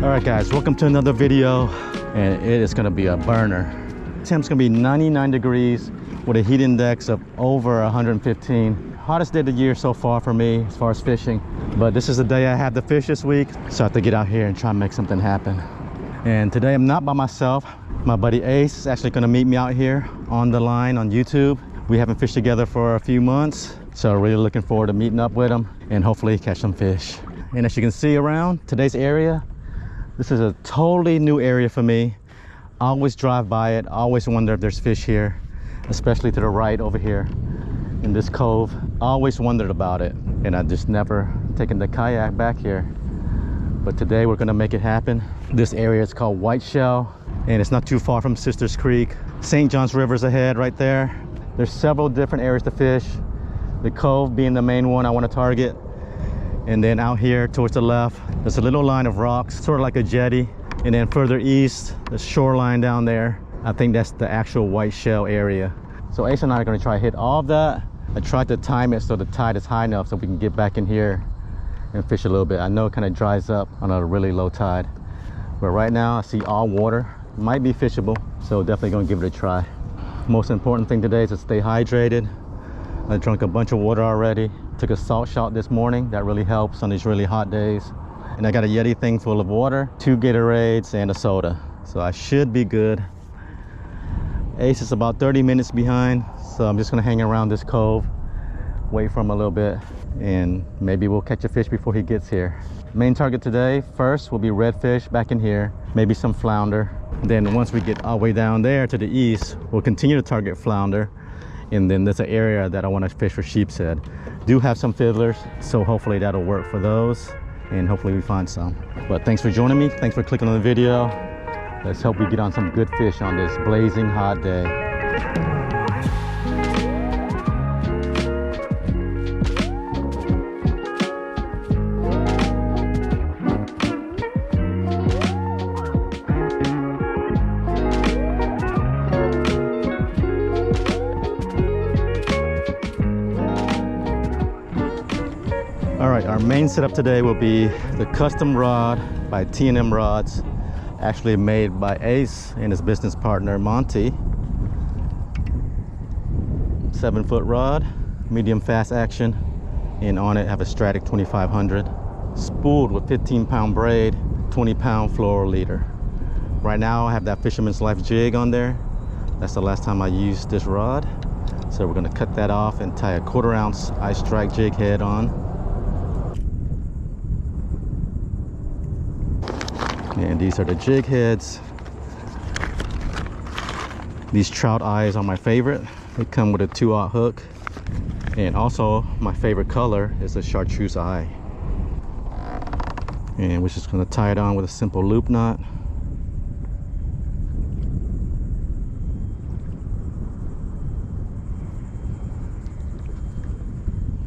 All right guys, welcome to another video, and it is going to be a burner. Temp's going to be 99 degrees with a heat index of over 115. Hottest day of the year so far for me as far as fishing, but this is the day I have to fish this week, so I have to get out here and try and make something happen. And today I'm not by myself. My buddy Ace is actually going to meet me out here on the line on YouTube. We haven't fished together for a few months, so really looking forward to meeting up with him and hopefully catch some fish. And as you can see around today's area, this is a totally new area for me. I always drive by it, I always wonder if there's fish here, especially to the right over here in this cove. I always wondered about it, and I just never taken the kayak back here. But today we're gonna make it happen. This area is called WHITESHELL, and it's not too far from Sisters Creek. St. John's River's ahead right there. There's several different areas to fish, the cove being the main one I want to target. And then out here towards the left, there's a little line of rocks, sort of like a jetty. And then further east, the shoreline down there, I think that's the actual WHITESHELL area. So Ace and I are going to try to hit all of that. I tried to time it so the tide is high enough so we can get back in here and fish a little bit. I know it kind of dries up on a really low tide, but right now I see all water. Might be fishable, so definitely going to give it a try. Most important thing today is to stay hydrated. I drank a bunch of water already. Took a salt shot this morning. That really helps on these really hot days. And I got a Yeti thing full of water, 2 Gatorades, and a soda. So I should be good. Ace is about 30 minutes behind, so I'm just gonna hang around this cove, wait for him a little bit, and maybe we'll catch a fish before he gets here. Main target today, first will be redfish back in here, maybe some flounder. Then once we get all the way down there to the east, we'll continue to target flounder. And then there's an area that I want to fish for sheep's head. Do have some fiddlers, so hopefully that'll work for those, and hopefully we find some. But thanks for joining me. Thanks for clicking on the video. Let's hope we get on some good fish on this blazing hot day. All right, our main setup today will be the custom rod by T&M Rods, actually made by Ace and his business partner Monty. 7-foot rod, medium fast action, and on it have a Stratic 2500, spooled with 15-pound braid, 20-pound fluoro leader. Right now I have that Fisherman's Life jig on there. That's the last time I used this rod, so we're going to cut that off and tie a 1/4 ounce ice strike jig head on. And these are the jig heads. These trout eyes are my favorite. They come with a 2/0 hook. And also my favorite color is the chartreuse eye. And we're just gonna tie it on with a simple loop knot.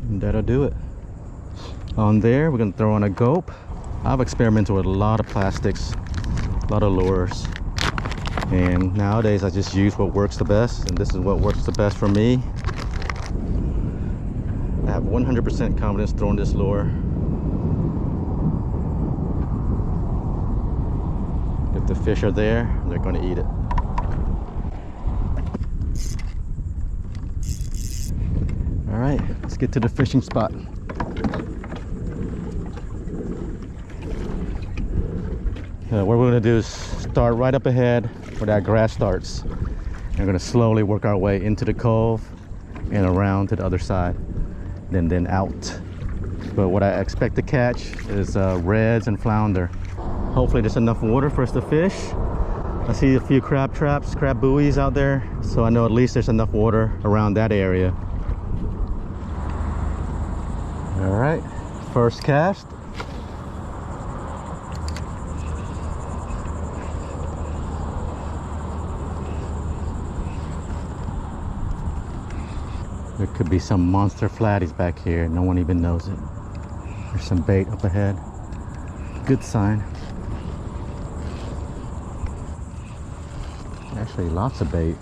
And that'll do it. On there, we're gonna throw on a gulp. I've experimented with a lot of plastics, a lot of lures, and nowadays I just use what works the best, and this is what works the best for me. I have 100% confidence throwing this lure. If the fish are there, they're going to eat it. All right, let's get to the fishing spot. What we're going to do is start right up ahead where that grass starts. And we're going to slowly work our way into the cove and around to the other side, then out. But what I expect to catch is reds and flounder. Hopefully there's enough water for us to fish. I see a few crab traps, crab buoys out there, so I know at least there's enough water around that area. All right, first cast. There could be some monster flatties back here. No one even knows it. There's some bait up ahead. Good sign. Actually, lots of bait.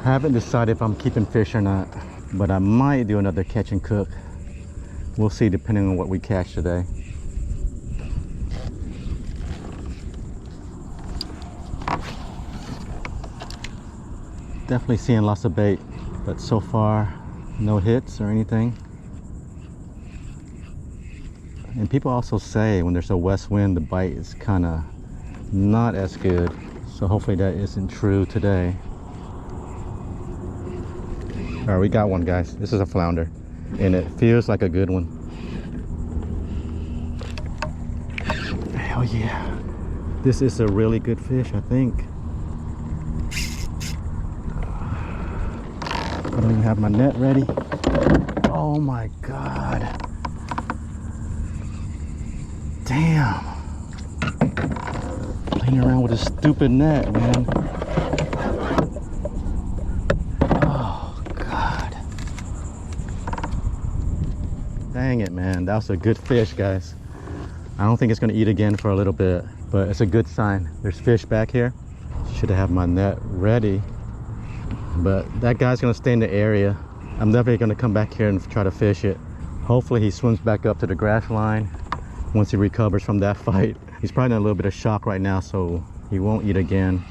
Haven't decided if I'm keeping fish or not. but I might do another catch and cook. We'll see depending on what we catch today. Definitely seeing lots of bait, but so far no hits or anything. And people also say when there's a west wind, the bite is kind of not as good. So hopefully that isn't true today. All right, we got one, guys. This is a flounder, and it feels like a good one. Hell yeah. This is a really good fish, I think. I don't even have my net ready. Oh my God. Damn. Playing around with a stupid net, man. Oh God. Dang it, man. That was a good fish, guys. I don't think it's gonna eat again for a little bit, but it's a good sign. There's fish back here. Should have my net ready, but that guy's gonna stay in the area. I'm definitely gonna come back here and try to fish it. Hopefully he swims back up to the grass line once he recovers from that fight. He's probably in a little bit of shock right now, so he won't eat again,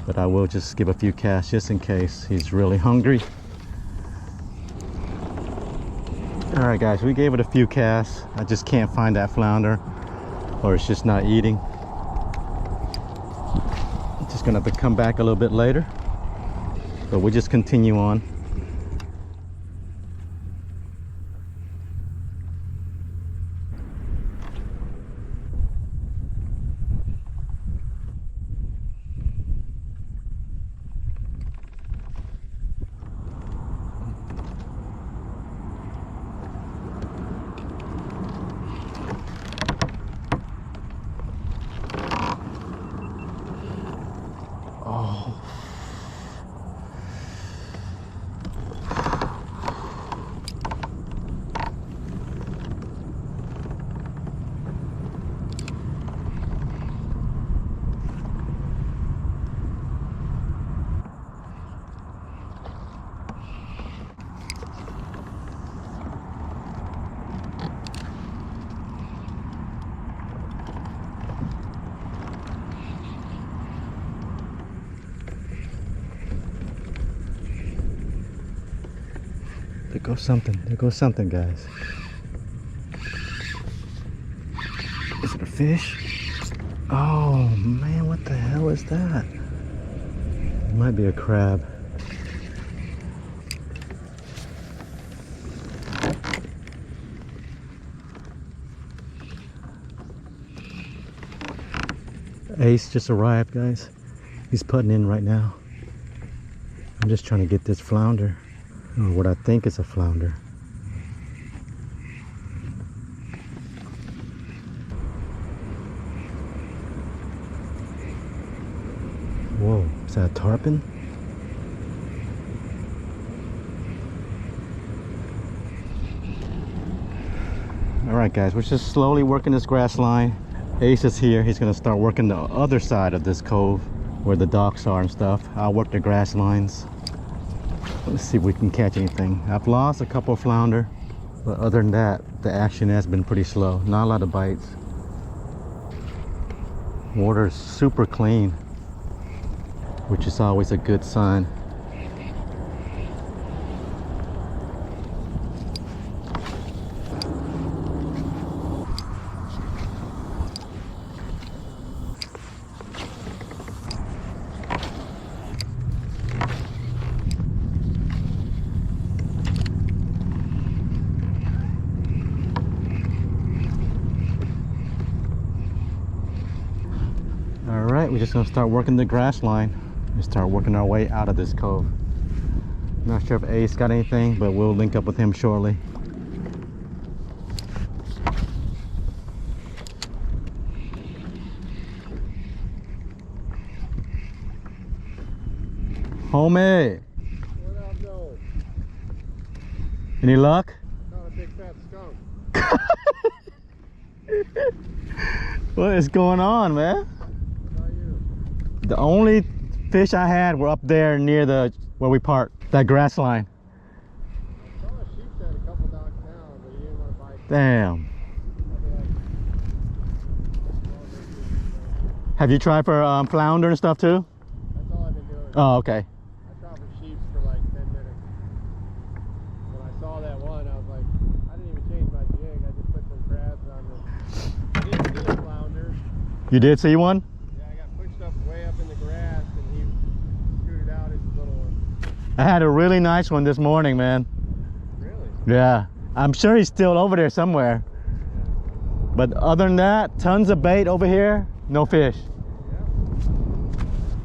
but I will just give a few casts just in case he's really hungry. All right, guys, we gave it a few casts. I just can't find that flounder, or it's just not eating. Just gonna have to come back a little bit later, but we'll just continue on. There goes something, guys. Is it a fish? Oh man, what the hell is that? It might be a crab. Ace just arrived, guys. He's putting in right now. I'm just trying to get this flounder, or what I think is a flounder. Whoa, is that a tarpon? All right, guys, we're just slowly working this grass line. Ace is here. He's gonna start working the other side of this cove where the docks are and stuff. I'll work the grass lines. Let's see if we can catch anything. I've lost a couple of flounder, but other than that, the action has been pretty slow. Not a lot of bites. Water is super clean, which is always a good sign. We're just gonna start working the grass line and start working our way out of this cove. Not sure if Ace got anything, but we'll link up with him shortly. Homie! What up, though? Any luck? Not a big fat skunk. What is going on, man? The only fish I had were up there near the where we parked, that grass line. Damn. Have you tried for flounder and stuff too? That's all I've been doing. Oh, okay. I shot for sheeps for like 10 minutes. When I saw that one, I was like, I didn't even change my jig. I just put some crabs on the. I didn't see a flounder. You did see one? Yeah, I got pushed up way up in the grass, and he scooted out his little one. I had a really nice one this morning, man. Really? Yeah. I'm sure he's still over there somewhere. But other than that, tons of bait over here, no fish. Yeah.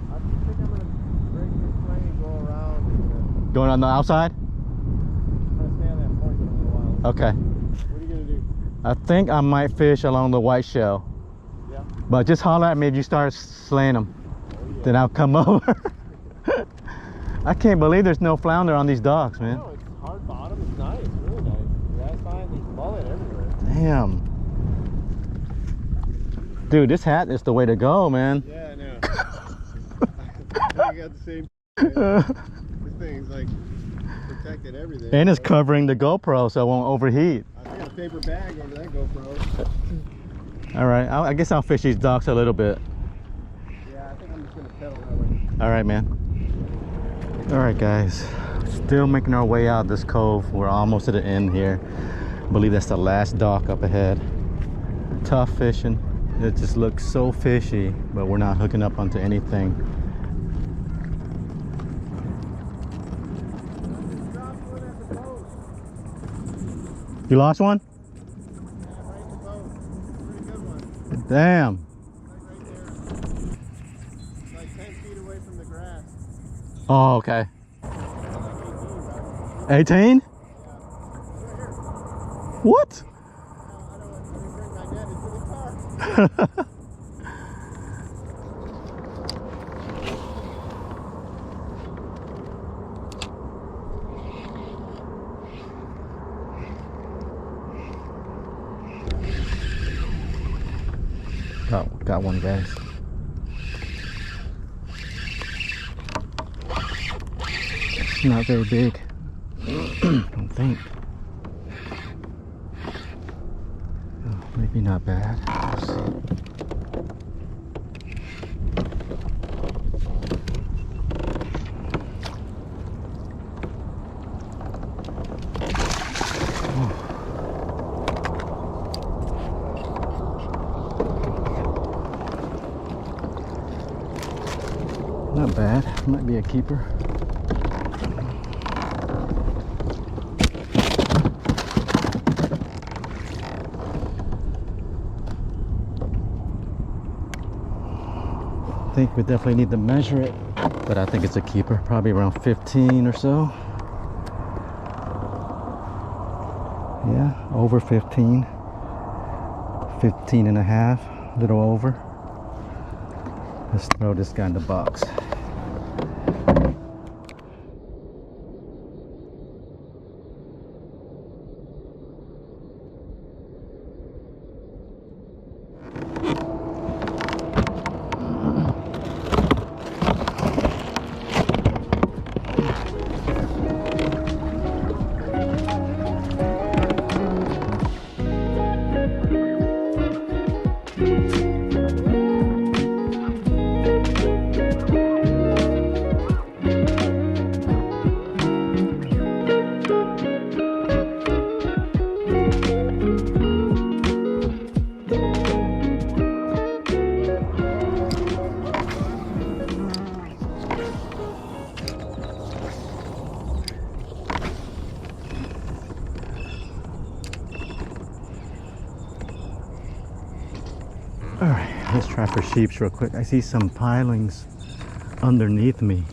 I think I'm gonna break this plane and go around and Going on the outside? I'm gonna stay on that point for a little while. Okay. What are you gonna do? I think I might fish along the white shell. Yeah. But just holler at me if you start slaying them. Oh, yeah. Then I'll come over. I can't believe there's no flounder on these docks, man. No, it's hard bottom. It's nice. Really nice. Last time there's mullet everywhere. Damn. Dude, this hat is the way to go, man. Yeah, I know. I got the same. This thing's like protected everything. And it's covering the GoPro so it won't overheat. I got a paper bag over that GoPro. All right, I guess I'll fish these docks a little bit. Yeah, I think I'm just gonna pedal that way. All right, man. All right, guys. Still making our way out this cove. We're almost to the end here. I believe that's the last dock up ahead. Tough fishing. It just looks so fishy, but we're not hooking up onto anything. Dropped one at the boat. You lost one? Yeah, right in the boat. Pretty good one. Damn. Like right there. Like 10 feet away from the grass. Oh, okay. Like 18, 18? right here. What? I don't want to bring my net into the car. Got one, guys. It's not very big. I don't think. Oh, maybe not bad. Let's see. Not bad. Might be a keeper. I think we definitely need to measure it, but I think it's a keeper. Probably around 15 or so. Yeah, over 15. 15 and a half, a little over. Let's throw this guy in the box. All right, let's try for sheeps real quick. I see some pilings underneath me.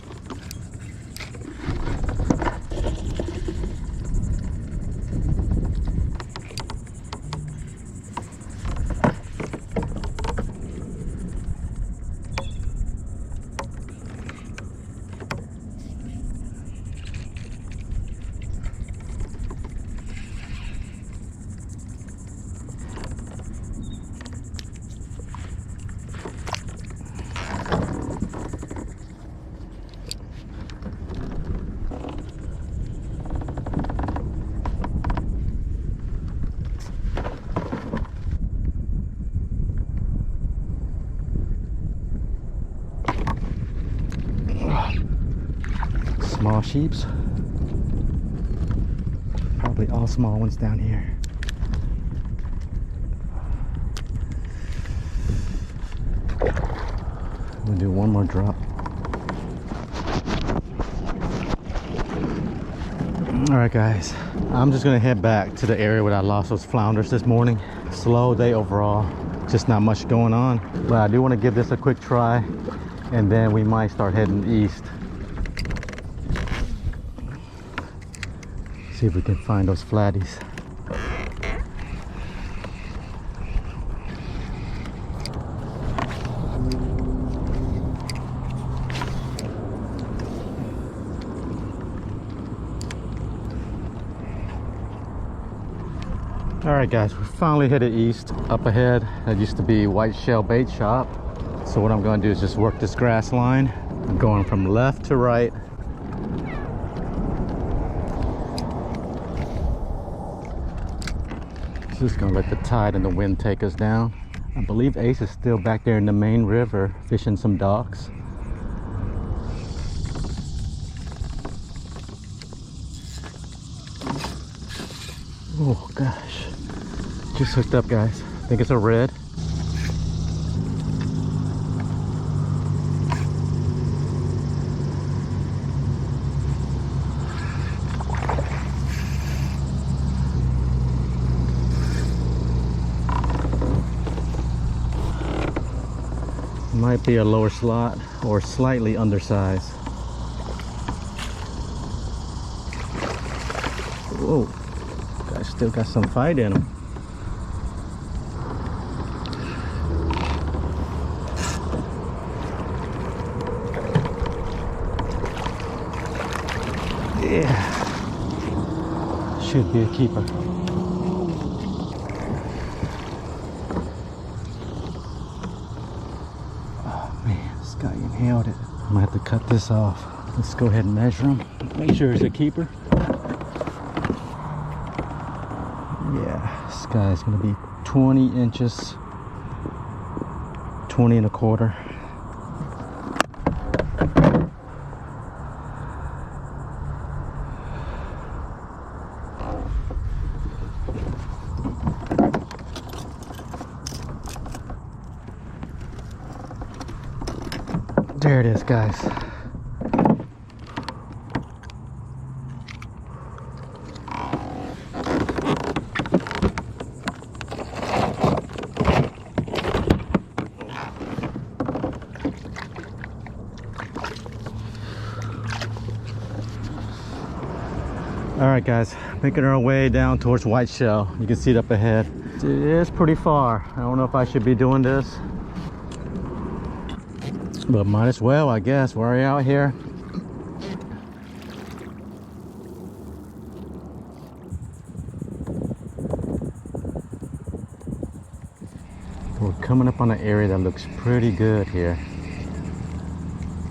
sheeps. Probably all small ones down here. We'll do one more drop. All right, guys, I'm just gonna head back to the area where I lost those flounders this morning. Slow day overall, just not much going on, but I do want to give this a quick try, and then we might start heading east. See if we can find those flatties. All right, guys, we finally headed east. Up ahead, that used to be Whiteshell Bait Shop. So what I'm going to do is just work this grass line. I'm going from left to right. Just gonna let the tide and the wind take us down. I believe Ace is still back there in the main river fishing some docks. Oh gosh, just hooked up, guys. I think it's a red. Might be a lower slot or slightly undersized. Whoa, guys, still got some fight in them. Yeah, should be a keeper. Guy inhaled it. I'm gonna have to cut this off. Let's go ahead and measure him. Make sure it's a keeper. Yeah, this guy's gonna be 20 inches, 20 and a quarter. There it is, guys. All right, guys, making our way down towards Whiteshell. You can see it up ahead. It is pretty far. I don't know if I should be doing this, but might as well, I guess. We're out here. We're coming up on an area that looks pretty good here.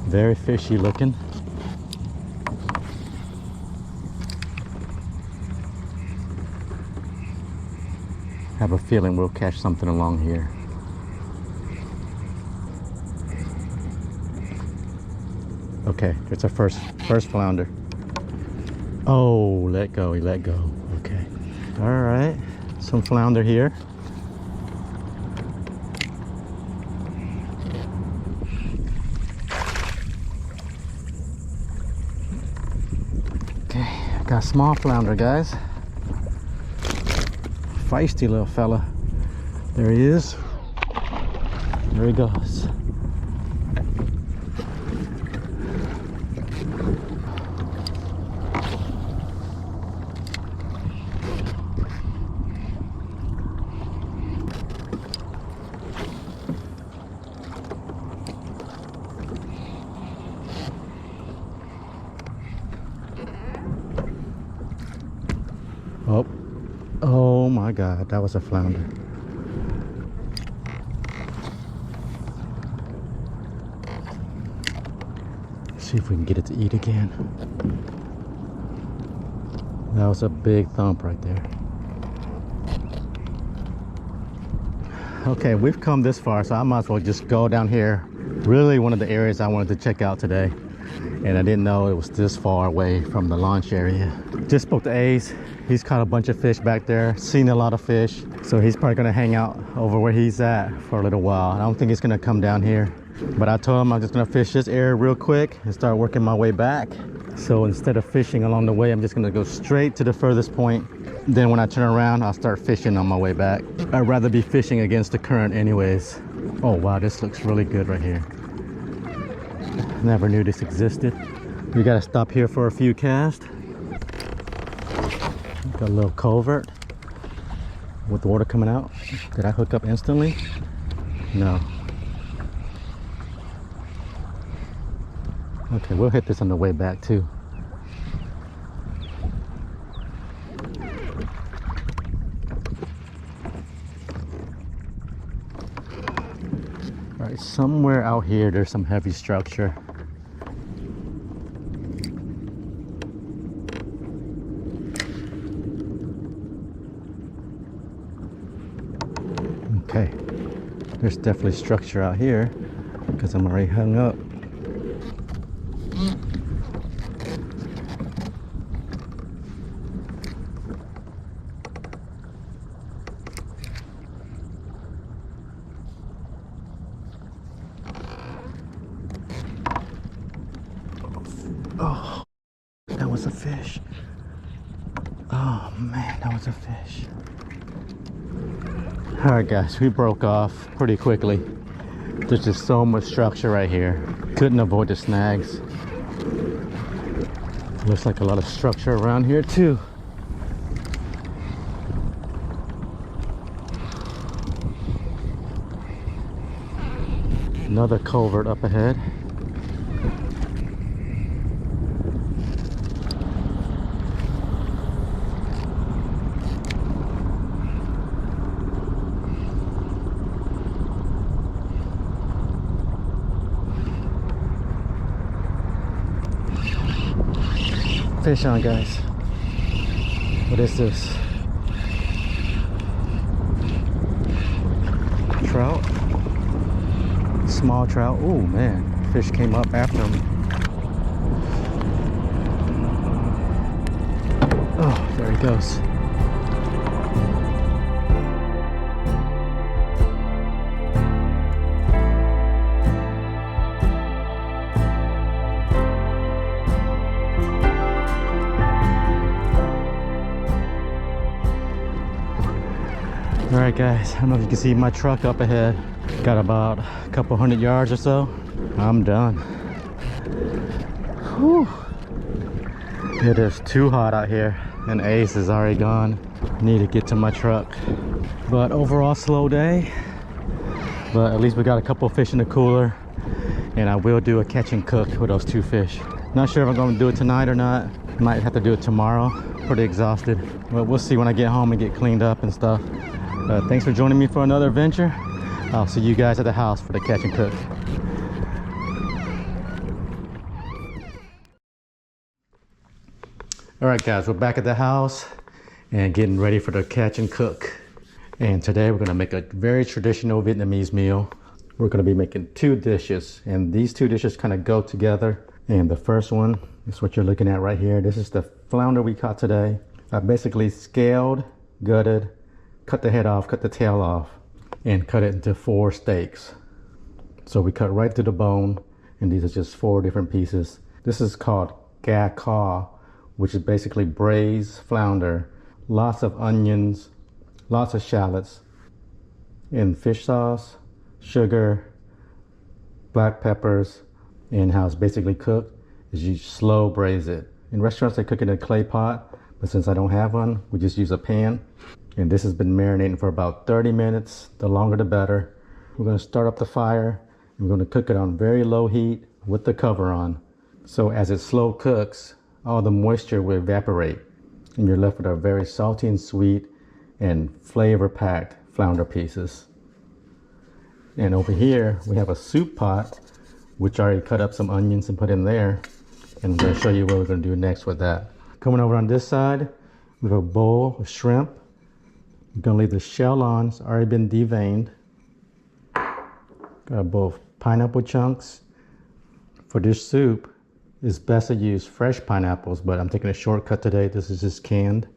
Very fishy looking. Have a feeling we'll catch something along here. Okay, it's our first flounder. Oh, let go, he let go. Okay. All right, some flounder here. Okay, got small flounder, guys. Feisty little fella. There he is. There he goes. Oh my God, that was a flounder. Let's see if we can get it to eat again. That was a big thump right there. Okay, we've come this far, so I might as well just go down here. Really one of the areas I wanted to check out today. and I didn't know it was this far away from the launch area. Just spoke to Ace. He's caught a bunch of fish back there, seen a lot of fish, so he's probably gonna hang out over where he's at for a little while. I don't think he's gonna come down here, but I told him I'm just gonna fish this area real quick and start working my way back. So instead of fishing along the way, I'm just gonna go straight to the furthest point. Then when I turn around, I'll start fishing on my way back. I'd rather be fishing against the current anyways. Oh wow, this looks really good right here. Never knew this existed. We gotta stop here for a few casts. Got a little culvert with the water coming out. Did I hook up instantly? No. Okay, we'll hit this on the way back too. All right, somewhere out here there's some heavy structure. Okay, there's definitely structure out here because I'm already hung up. Oh, that was a fish. Oh man, that was a fish. All right guys, we broke off pretty quickly. There's just so much structure right here. Couldn't avoid the snags. Looks like a lot of structure around here too. Another culvert up ahead. Fish on, guys. What is this? Trout? Small trout. Oh man, fish came up after me. Oh, there he goes. All right guys, I don't know if you can see my truck up ahead. Got about a couple 100 yards or so. I'm done. Whew. It is too hot out here and Ace is already gone. Need to get to my truck. But overall slow day. But at least we got a couple fish in the cooler. And I will do a catch and cook with those two fish. Not sure if I'm going to do it tonight or not. Might have to do it tomorrow. Pretty exhausted. But we'll see when I get home and get cleaned up and stuff. Thanks for joining me for another adventure. I'll see you guys at the house for the catch and cook. All right guys, we're back at the house and getting ready for the catch and cook. And today we're gonna make a very traditional Vietnamese meal. We're gonna be making two dishes, and these two dishes kind of go together. And the first one is what you're looking at right here. This is the flounder we caught today. I basically scaled, gutted, cut the head off, cut the tail off, and cut it into 4 steaks. So we cut right to the bone, and these are just 4 different pieces. This is called kayak, which is basically braised flounder, lots of onions, lots of shallots, and fish sauce, sugar, black peppers, and how it's basically cooked is you slow braise it. In restaurants they cook it in a clay pot, but since I don't have one, we just use a pan. And this has been marinating for about 30 minutes. The longer the better. We're going to start up the fire. We're going to cook it on very low heat with the cover on. So as it slow cooks, all the moisture will evaporate. And you're left with a very salty and sweet and flavor-packed flounder pieces. And over here, we have a soup pot, which I already cut up some onions and put in there. And I'm going to show you what we're going to do next with that. Coming over on this side, we have a bowl of shrimp. I'm gonna leave the shell on. It's already been deveined. Got both pineapple chunks. For this soup, it's best to use fresh pineapples, but I'm taking a shortcut today. This is just canned.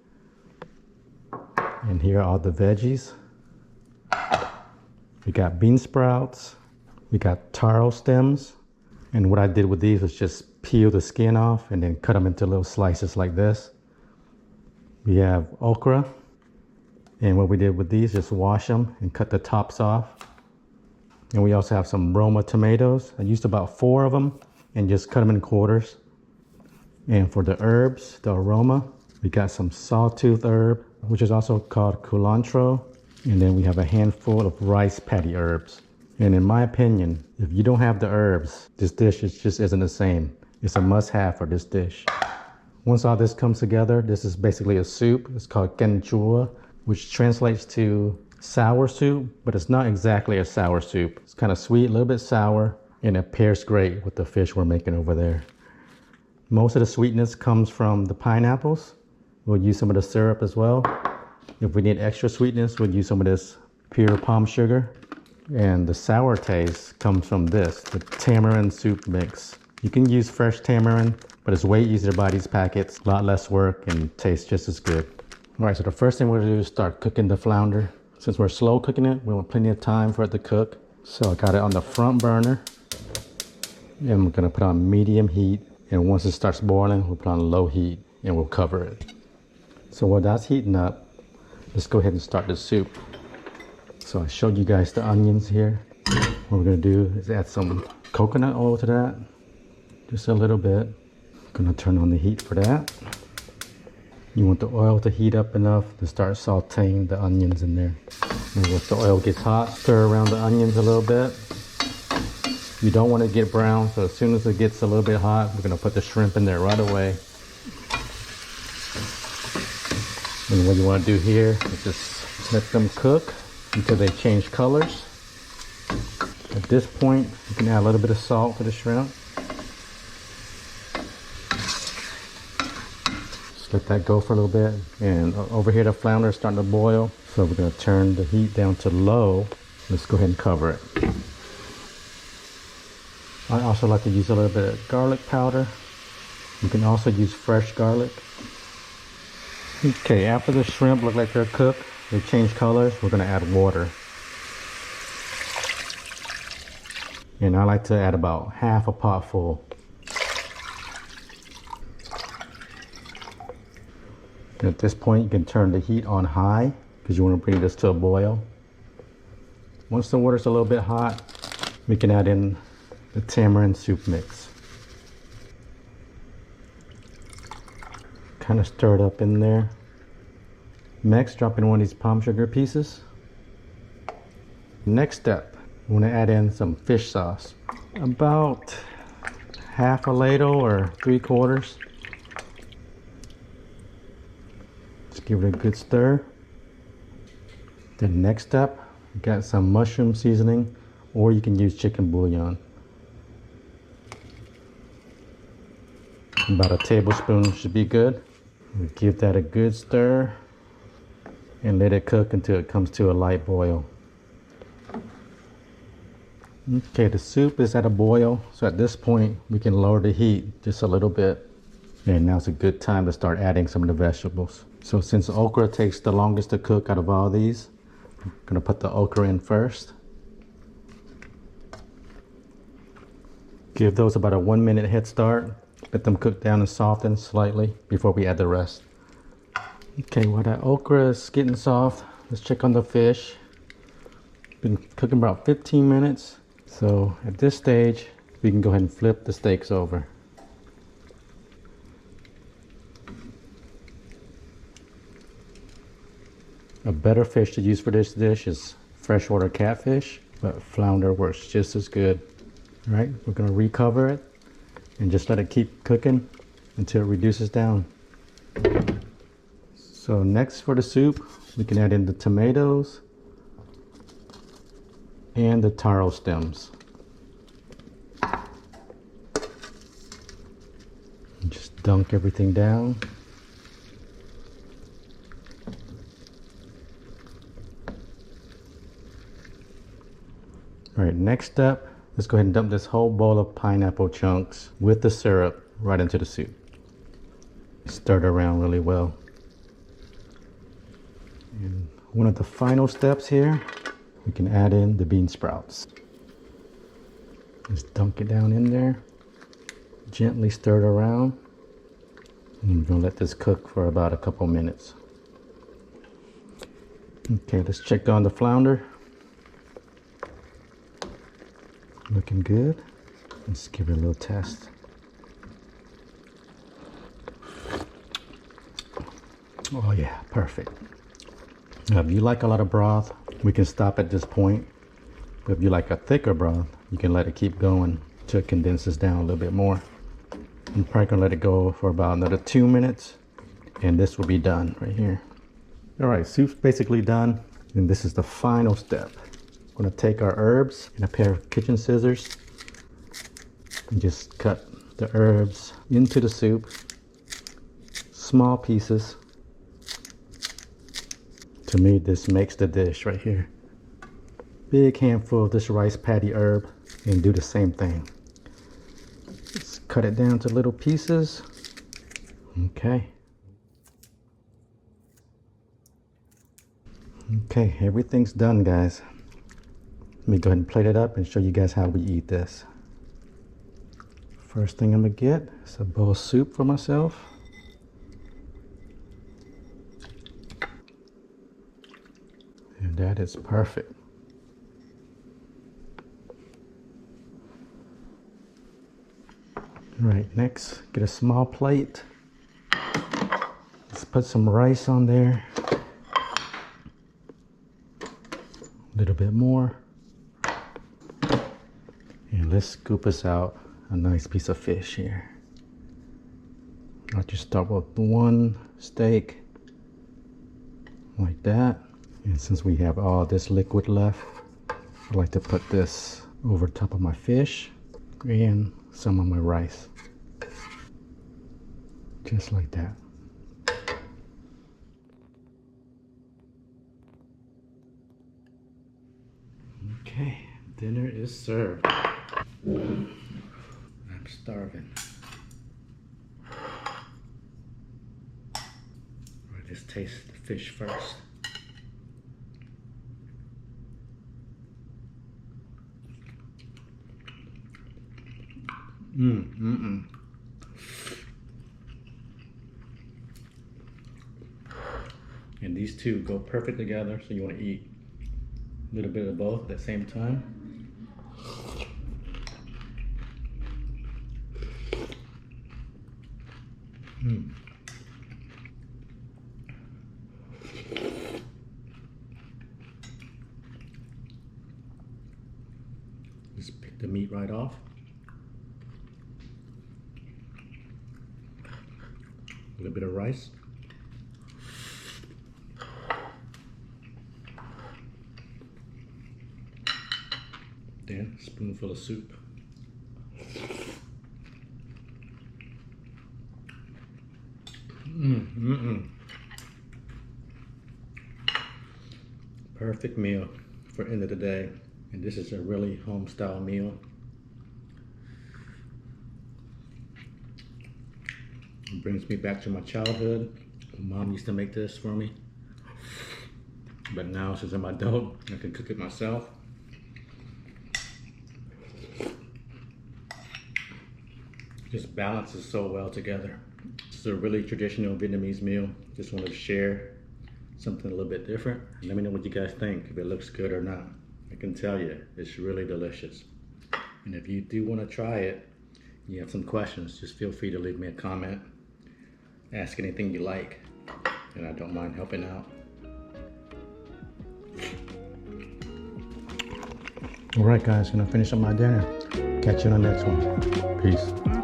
And here are all the veggies. We got bean sprouts. We got taro stems. And what I did with these was just peel the skin off and then cut them into little slices like this. We have okra. And what we did with these, just wash them and cut the tops off. And we also have some Roma tomatoes. I used about 4 of them and just cut them in quarters. And for the herbs, the aroma, we got some sawtooth herb, which is also called culantro. And then we have a handful of rice patty herbs. And in my opinion, if you don't have the herbs, this dish just isn't the same. It's a must-have for this dish. Once all this comes together, this is basically a soup. It's called kenchua, which translates to sour soup, but it's not exactly a sour soup. It's kind of sweet, a little bit sour, and it pairs great with the fish we're making over there. Most of the sweetness comes from the pineapples. We'll use some of the syrup as well. If we need extra sweetness, we'll use some of this pure palm sugar. And the sour taste comes from this, the tamarind soup mix. You can use fresh tamarind, but it's way easier to buy these packets, a lot less work, and tastes just as good. All right, so the first thing we're gonna do is start cooking the flounder. Since we're slow cooking it, we want plenty of time for it to cook. So I got it on the front burner. And we're gonna put on medium heat. And once it starts boiling, we'll put on low heat and we'll cover it. So while that's heating up, let's go ahead and start the soup. So I showed you guys the onions here. What we're gonna do is add some coconut oil to that. Just a little bit. Gonna turn on the heat for that. You want the oil to heat up enough to start sauteing the onions in there. And once the oil gets hot, stir around the onions a little bit. You don't want to get brown, so as soon as it gets a little bit hot, we're going to put the shrimp in there right away. And what you want to do here is just let them cook until they change colors. At this point, you can add a little bit of salt to the shrimp. Just let that go for a little bit. And over here, the flounder is starting to boil. So we're going to turn the heat down to low. Let's go ahead and cover it. I also like to use a little bit of garlic powder. You can also use fresh garlic. Okay, after the shrimp look like they're cooked, they change colors, we're gonna add water. And I like to add about half a pot full. And at this point, you can turn the heat on high because you want to bring this to a boil. Once the water's a little bit hot, we can add in the tamarind soup mix. Kind of stir it up in there. Next, drop in one of these palm sugar pieces. Next step, we want to add in some fish sauce. About half a ladle or 3/4. Just give it a good stir. The next step, we got some mushroom seasoning, or you can use chicken bouillon. About a tablespoon should be good. Give that a good stir and let it cook until it comes to a light boil. Okay, the soup is at a boil, so at this point we can lower the heat just a little bit. And now's a good time to start adding some of the vegetables. So since okra takes the longest to cook out of all these, I'm gonna put the okra in first. Give those about a 1 minute head start. Let them cook down and soften slightly before we add the rest. Okay, while that okra is getting soft, let's check on the fish. Been cooking about 15 minutes. So at this stage, we can go ahead and flip the steaks over. A better fish to use for this dish is freshwater catfish, but flounder works just as good. All right, we're gonna recover it and just let it keep cooking until it reduces down. So next for the soup, we can add in the tomatoes and the taro stems. Just dunk everything down. All right, next step, let's go ahead and dump this whole bowl of pineapple chunks with the syrup right into the soup. Stir it around really well. And one of the final steps here, we can add in the bean sprouts. Just dunk it down in there. Gently stir it around. And we're gonna let this cook for about a couple minutes. Okay, let's check on the flounder. Looking good. Let's give it a little test. Oh yeah, perfect. Now, if you like a lot of broth, we can stop at this point. But if you like a thicker broth, you can let it keep going till it condenses down a little bit more. I'm probably gonna let it go for about another 2 minutes, and this will be done right here. All right, soup's basically done, and this is the final step. I'm gonna take our herbs and a pair of kitchen scissors and just cut the herbs into the soup, small pieces. To me, this makes the dish right here. Big handful of this rice patty herb, and do the same thing. Just cut it down to little pieces. Okay. Okay, everything's done, guys. Let me go ahead and plate it up and show you guys how we eat this. First thing I'm gonna get is a bowl of soup for myself. And that is perfect. All right, next, get a small plate. Let's put some rice on there. A little bit more. And let's scoop us out a nice piece of fish here. I'll just start with one steak, like that. And since we have all this liquid left, I like to put this over top of my fish and some of my rice. Just like that. Okay, dinner is served. I'm starving. Let's taste the fish first. And these two go perfect together, so you want to eat a little bit of both at the same time. Just pick the meat right off. A little bit of rice. Then a spoonful of soup. Perfect meal for end of the day. And this is a really home style meal. It brings me back to my childhood. Mom used to make this for me. But now since I'm an adult, I can cook it myself. Just balances so well together. This is a really traditional Vietnamese meal. Just wanted to share something a little bit different. Let me know what you guys think, if it looks good or not. I can tell you, it's really delicious. And if you do want to try it, you have some questions, just feel free to leave me a comment. Ask anything you like, and I don't mind helping out. All right, guys, gonna finish up my dinner. Catch you on the next one. Peace.